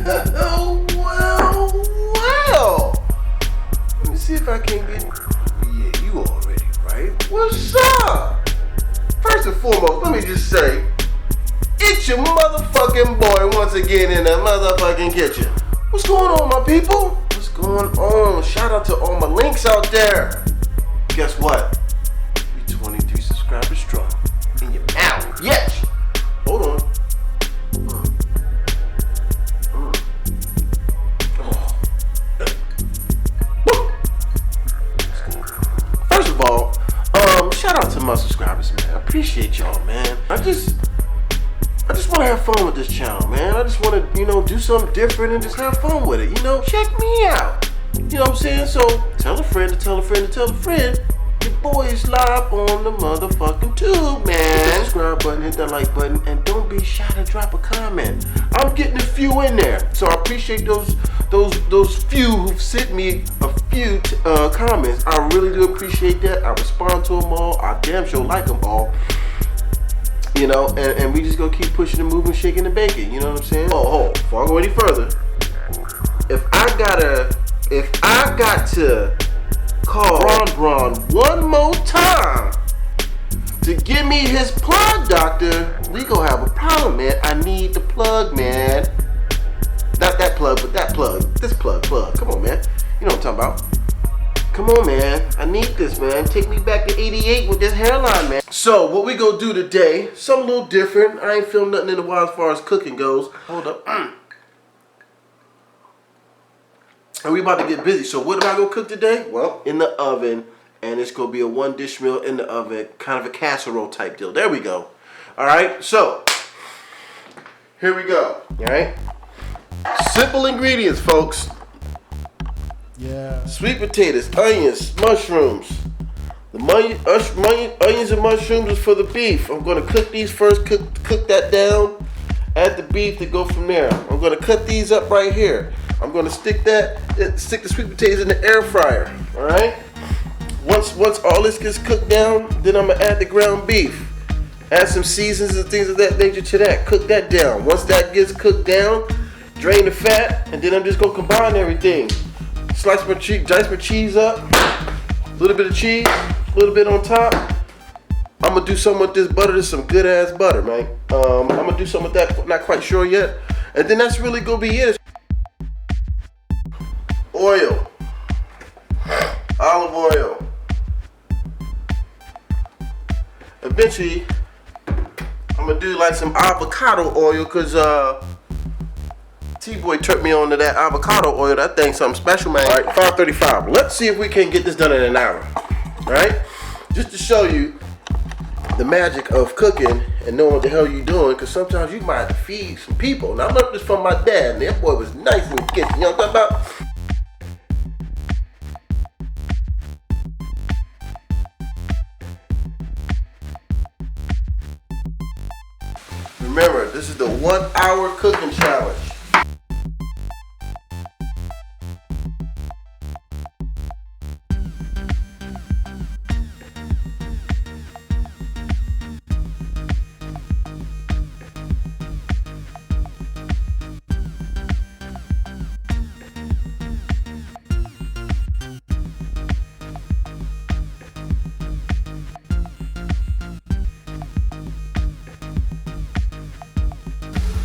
Well. Let me see if I can get. Yeah, you already right. What's up? First and foremost, let me just say, it's your motherfucking boy once again in the motherfucking kitchen. What's going on, my people? What's going on? Shout out to all my links out there. Guess what? We 23 subscribers strong. In your mouth. Yes. Hold on. First of all, shout out to my subscribers, man. I appreciate y'all, man. I just want to have fun with this channel, man. I just want to, do something different and just have fun with it. Check me out. You know what I'm saying? So tell a friend to tell a friend to tell a friend. Your boy is live on the motherfucking tube, man. Hit that subscribe button, hit that like button, and don't be shy to drop a comment. I'm getting a few in there, so I appreciate those few who've sent me a few comments. I really do appreciate that. I respond to them all. I damn sure like them all. And we just gonna keep pushing and moving, shaking and baking. You know what I'm saying? Oh, before I go any further, if I got to call Bron one more time to give me his plug, doctor, we gonna have a problem, man. I need the plug, man. Not that plug, but that plug. This plug. Come on, man. You know what I'm talking about. Come on, man. I need this, man. Take me back to 88 with this hairline, man. So, what we gonna do today, something a little different. I ain't filmed nothing in a while as far as cooking goes. Hold up. And we about to get busy. So, what am I gonna cook today? Well, in the oven. And it's gonna be a one-dish meal in the oven. Kind of a casserole type deal. There we go. Alright, so, here we go. Alright? Simple ingredients, folks. Yeah. Sweet potatoes, onions, mushrooms. The onions and mushrooms is for the beef. I'm gonna cook these first, cook that down, add the beef to go from there. I'm gonna cut these up right here. I'm gonna stick the sweet potatoes in the air fryer. Alright? Once all this gets cooked down, then I'm gonna add the ground beef. Add some seasons and things of that nature to that. Cook that down. Once that gets cooked down, drain the fat, and then I'm just gonna combine everything. Dice my cheese up, a little bit of cheese, a little bit on top. I'm gonna do something with this butter. This is some good ass butter, man. I'm gonna do something with that, not quite sure yet. And then that's really gonna be it. Oil, olive oil. Eventually, I'm gonna do like some avocado oil, cause T-Boy turned me on to that avocado oil. That thing's something special, man. All right, 5:35. Let's see if we can get this done in an hour. All right? Just to show you the magic of cooking and knowing what the hell you're doing, because sometimes you might have to feed some people. Now, I learned this from my dad, and that boy was nice in the kitchen. You know what I'm talking about? Remember, this is the 1 hour cooking challenge.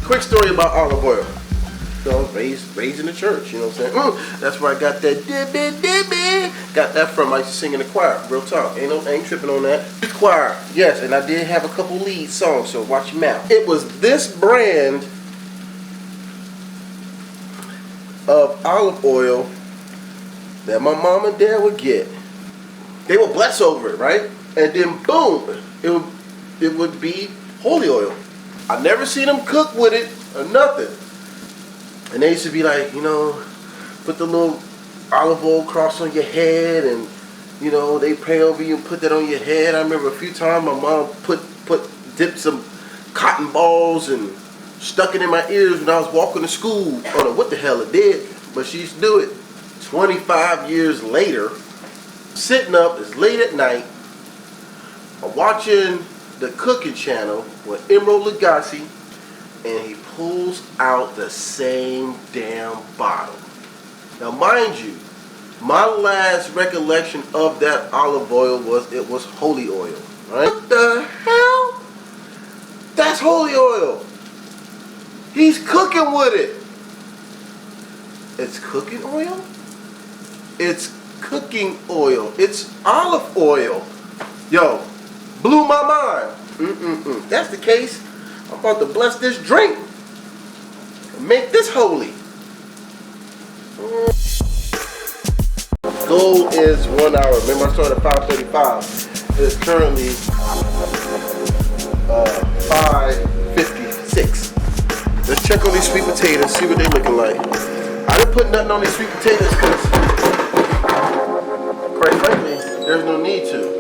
Quick story about olive oil. Raised in the church, you know what I'm saying? That's where I got that dibby. Got that from. I used to sing in the choir. Real talk. Ain't tripping on that. The choir. Yes, and I did have a couple lead songs, so watch your mouth. It was this brand of olive oil that my mom and dad would get. They would bless over it, right? And then boom, it would be holy oil. I never seen them cook with it or nothing. And they used to be like, put the little olive oil cross on your head, and they pray over you and put that on your head. I remember a few times my mom dipped some cotton balls and stuck it in my ears when I was walking to school. I don't know what the hell it did, but she used to do it. 25 years later, sitting up, it's late at night, I'm watching the cooking channel with Emeril Lagasse and he pulls out the same damn bottle. Now, mind you, my last recollection of that olive oil was it was holy oil. Right? What the hell? That's holy oil. He's cooking with it. It's cooking oil? It's cooking oil. It's olive oil. Yo, blew my mind. That's the case. I'm about to bless this drink and make this holy. Goal is 1 hour. Remember, I started at 5:35. It's currently 5:56. Let's check on these sweet potatoes, see what they looking like. I didn't put nothing on these sweet potatoes because, quite frankly, there's no need to.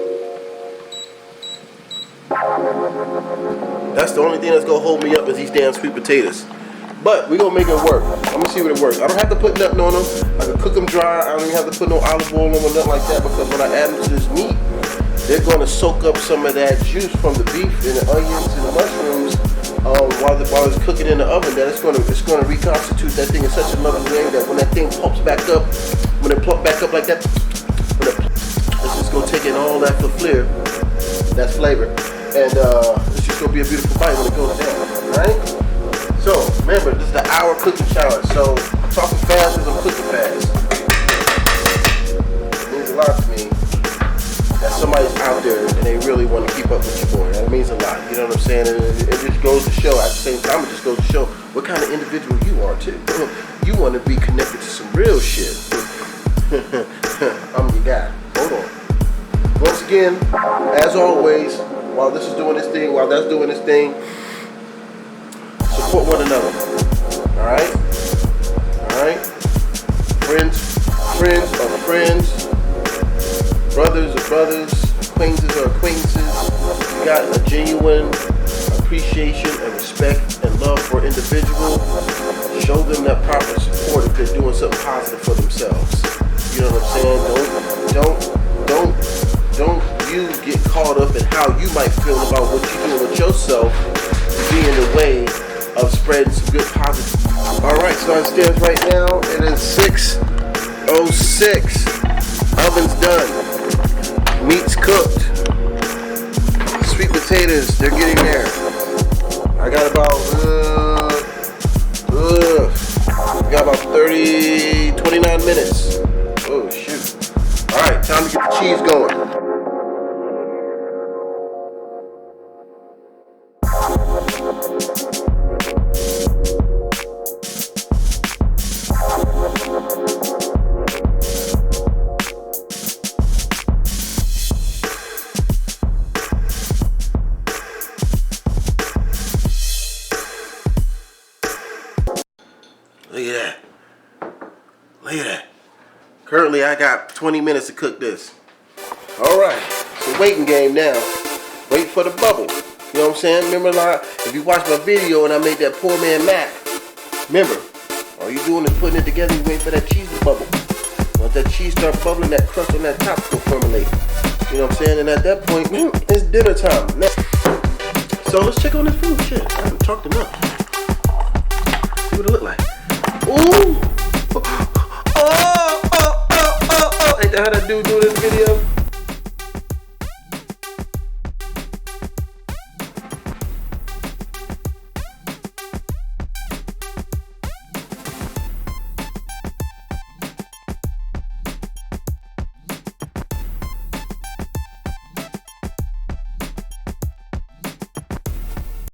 That's the only thing that's gonna hold me up is these damn sweet potatoes. But we're gonna make it work. I'm gonna see what it works. I don't have to put nothing on them. I can cook them dry. I don't even have to put no olive oil on them or nothing like that, because when I add them to this meat, they're gonna soak up some of that juice from the beef and the onions and the mushrooms while it's cooking in the oven. That it's gonna reconstitute that thing in such a lovely way that when that thing pops back up, when it plumps back up like that, it's just gonna take in all that flair, that flavor, and it's just gonna be a beautiful bite when it goes down. Right? So remember, this is the hour cooking challenge. So talking fast is I'm cooking fast. It means a lot to me that somebody's out there and they really want to keep up with your boy. That means a lot. You know what I'm saying? And it just goes to show. At the same time, it just goes to show what kind of individual you are too. You want to be connected to some real shit. I'm your guy. Hold on. Once again, as always, while this is doing this thing, while that's doing this thing, support one another. Alright? Alright? Friends are friends. Brothers are brothers. Acquaintances are acquaintances. You got a genuine appreciation and respect and love for an individual. Show them that proper support if they're doing something positive for themselves. You know what I'm saying? Don't you get caught up in how you might feel about what you're doing with yourself to be in the way of spreading some good positive. Alright, so it stands right now. It is 6:06. Oven's done. Meat's cooked. Sweet potatoes, they're getting there. I got about 29 minutes. Oh shoot. Alright, time to get the cheese going. Look at that. Look at that. Currently, I got 20 minutes to cook this. Alright, it's a waiting game now. Wait for the bubble. You know what I'm saying? Remember, if you watched my video and I made that poor man mac, remember, all you doing is putting it together, you wait for that cheese to bubble. Once that cheese starts bubbling, that crust on that top will formulate. You know what I'm saying? And at that point, it's dinner time. So let's check on this food. Shit, I haven't talked enough. See what it look like. Ooh! Oh! Ain't that how that dude do